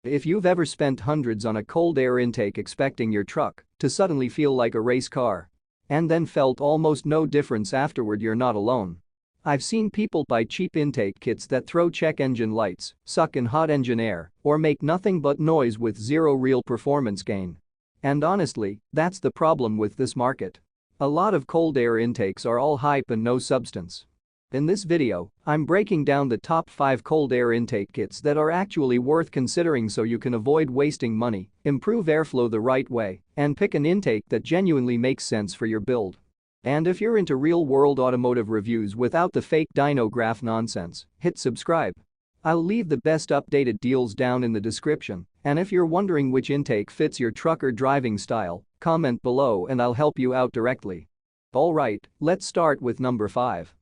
If you've ever spent hundreds on a cold air intake expecting your truck to suddenly feel like a race car and then felt almost no difference afterward, you're not alone. I've seen people buy cheap intake kits that throw check engine lights, suck in hot engine air, or make nothing but noise with zero real performance gain. And honestly, that's the problem with this market. A lot of cold air intakes are all hype and no substance. In this video, I'm breaking down the top 5 cold air intake kits that are actually worth considering so you can avoid wasting money, improve airflow the right way, and pick an intake that genuinely makes sense for your build. And if you're into real-world automotive reviews without the fake dyno graph nonsense, hit subscribe. I'll leave the best updated deals down in the description, and if you're wondering which intake fits your truck or driving style, comment below and I'll help you out directly. Alright, let's start with number 5.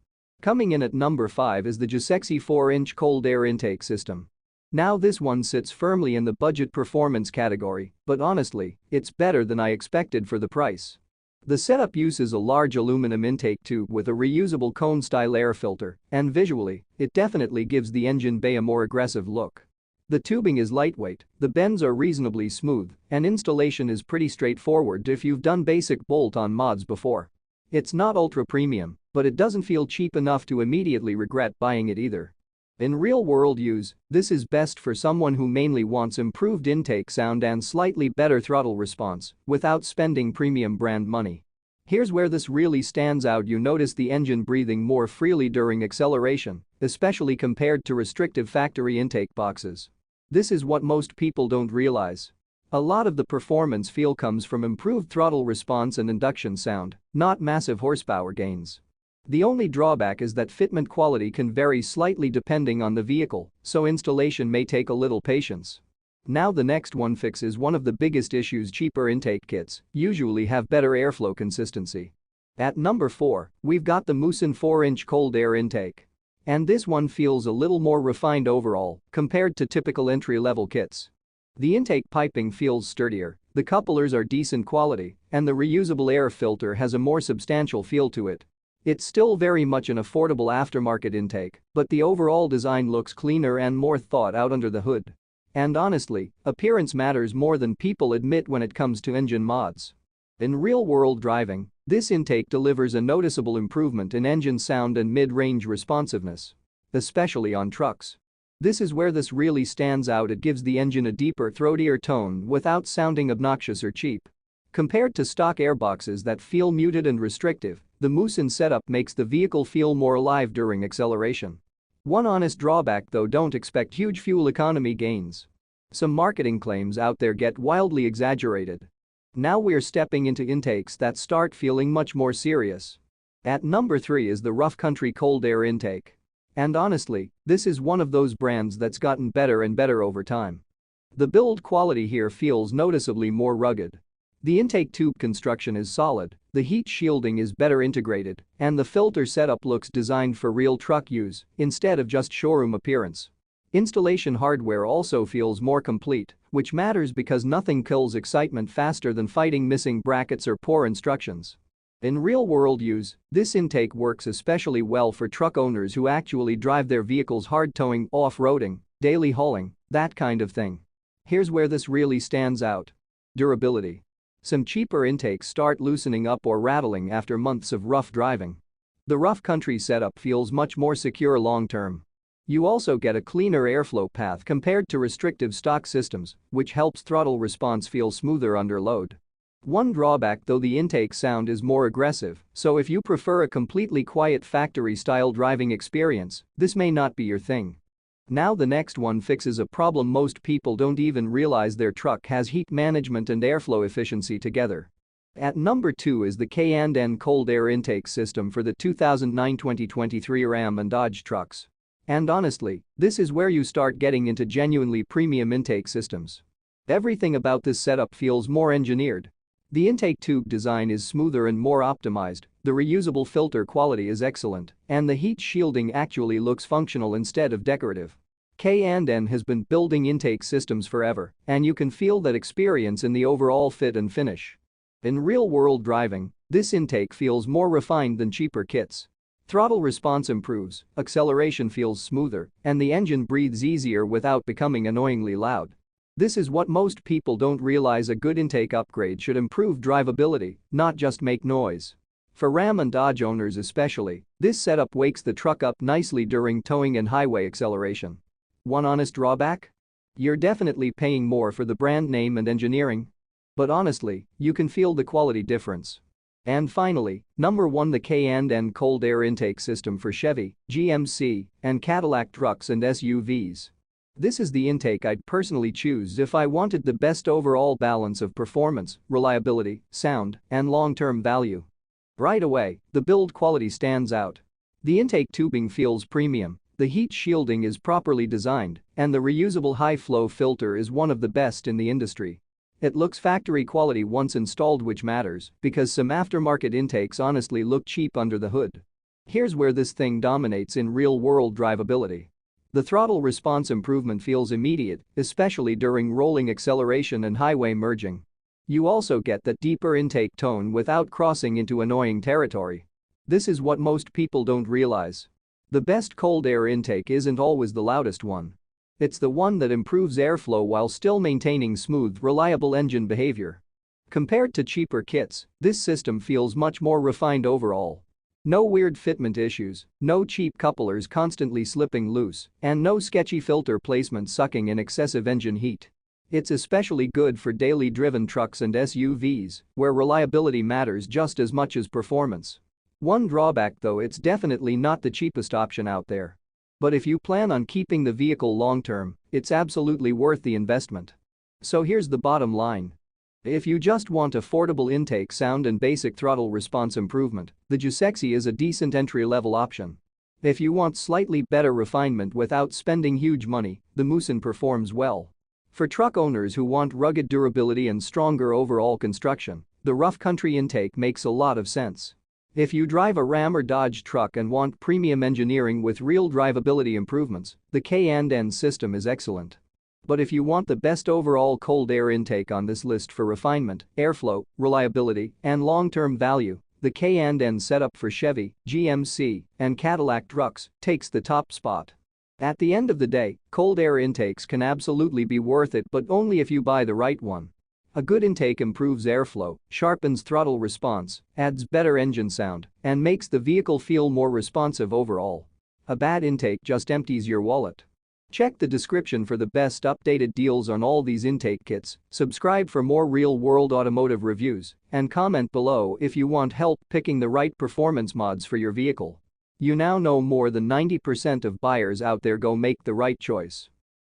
Coming in at number 5 is the Gisexi 4-inch cold air intake system. Now this one sits firmly in the budget performance category, but honestly, it's better than I expected for the price. The setup uses a large aluminum intake tube with a reusable cone-style air filter, and visually, it definitely gives the engine bay a more aggressive look. The tubing is lightweight, the bends are reasonably smooth, and installation is pretty straightforward if you've done basic bolt-on mods before. It's not ultra-premium, but it doesn't feel cheap enough to immediately regret buying it either. In real-world use, this is best for someone who mainly wants improved intake sound and slightly better throttle response without spending premium brand money. Here's where this really stands out. You notice the engine breathing more freely during acceleration, especially compared to restrictive factory intake boxes. This is what most people don't realize. A lot of the performance feel comes from improved throttle response and induction sound, not massive horsepower gains. The only drawback is that fitment quality can vary slightly depending on the vehicle, so installation may take a little patience. Now the next one fixes one of the biggest issues. Cheaper intake kits usually have better airflow consistency. At number 4, we've got the Moosin 4-inch cold air intake. And this one feels a little more refined overall compared to typical entry-level kits. The intake piping feels sturdier, the couplers are decent quality, and the reusable air filter has a more substantial feel to it. It's still very much an affordable aftermarket intake, but the overall design looks cleaner and more thought out under the hood. And honestly, appearance matters more than people admit when it comes to engine mods. In real-world driving, this intake delivers a noticeable improvement in engine sound and mid-range responsiveness. Especially on trucks. This is where this really stands out. It gives the engine a deeper, throatier tone without sounding obnoxious or cheap. Compared to stock airboxes that feel muted and restrictive, the Moosin setup makes the vehicle feel more alive during acceleration. One honest drawback though: don't expect huge fuel economy gains. Some marketing claims out there get wildly exaggerated. Now we're stepping into intakes that start feeling much more serious. At number 3 is the Rough Country cold air intake. And honestly, this is one of those brands that's gotten better and better over time. The build quality here feels noticeably more rugged. The intake tube construction is solid, the heat shielding is better integrated, and the filter setup looks designed for real truck use instead of just showroom appearance. Installation hardware also feels more complete, which matters because nothing kills excitement faster than fighting missing brackets or poor instructions. In real-world use, this intake works especially well for truck owners who actually drive their vehicles hard towing, off-roading, daily hauling, that kind of thing. Here's where this really stands out. Durability. Some cheaper intakes start loosening up or rattling after months of rough driving. The Rough Country setup feels much more secure long-term. You also get a cleaner airflow path compared to restrictive stock systems, which helps throttle response feel smoother under load. One drawback though: the intake sound is more aggressive, so if you prefer a completely quiet factory-style driving experience, this may not be your thing. Now the next one fixes a problem most people don't even realize their truck has: heat management and airflow efficiency together. At number 2 is the K&N cold air intake system for the 2009-2023 Ram and Dodge trucks. And honestly, this is where you start getting into genuinely premium intake systems. Everything about this setup feels more engineered. The intake tube design is smoother and more optimized, the reusable filter quality is excellent, and the heat shielding actually looks functional instead of decorative. K&N has been building intake systems forever, and you can feel that experience in the overall fit and finish. In real-world driving, this intake feels more refined than cheaper kits. Throttle response improves, acceleration feels smoother, and the engine breathes easier without becoming annoyingly loud. This is what most people don't realize: a good intake upgrade should improve drivability, not just make noise. For Ram and Dodge owners especially, this setup wakes the truck up nicely during towing and highway acceleration. One honest drawback? You're definitely paying more for the brand name and engineering. But honestly, you can feel the quality difference. And finally, number 1, the K&N cold air intake system for Chevy, GMC, and Cadillac trucks and SUVs. This is the intake I'd personally choose if I wanted the best overall balance of performance, reliability, sound, and long-term value. Right away, the build quality stands out. The intake tubing feels premium, the heat shielding is properly designed, and the reusable high-flow filter is one of the best in the industry. It looks factory quality once installed, which matters because some aftermarket intakes honestly look cheap under the hood. Here's where this thing dominates in real-world drivability. The throttle response improvement feels immediate, especially during rolling acceleration and highway merging. You also get that deeper intake tone without crossing into annoying territory. This is what most people don't realize. The best cold air intake isn't always the loudest one. It's the one that improves airflow while still maintaining smooth, reliable engine behavior. Compared to cheaper kits, this system feels much more refined overall. No weird fitment issues, no cheap couplers constantly slipping loose, and no sketchy filter placement sucking in excessive engine heat. It's especially good for daily driven trucks and SUVs, where reliability matters just as much as performance. One drawback though: it's definitely not the cheapest option out there. But if you plan on keeping the vehicle long-term, it's absolutely worth the investment. So here's the bottom line. If you just want affordable intake sound and basic throttle response improvement, the Jusexi is a decent entry-level option. If you want slightly better refinement without spending huge money, the Musin performs well. For truck owners who want rugged durability and stronger overall construction, the Rough Country intake makes a lot of sense. If you drive a Ram or Dodge truck and want premium engineering with real drivability improvements, the K&N system is excellent. But if you want the best overall cold air intake on this list for refinement, airflow, reliability, and long-term value, the K&N setup for Chevy, GMC, and Cadillac trucks takes the top spot. At the end of the day, cold air intakes can absolutely be worth it, but only if you buy the right one. A good intake improves airflow, sharpens throttle response, adds better engine sound, and makes the vehicle feel more responsive overall. A bad intake just empties your wallet. Check the description for the best updated deals on all these intake kits, subscribe for more real-world automotive reviews, and comment below if you want help picking the right performance mods for your vehicle. You now know more than 90% of buyers out there go make the right choice.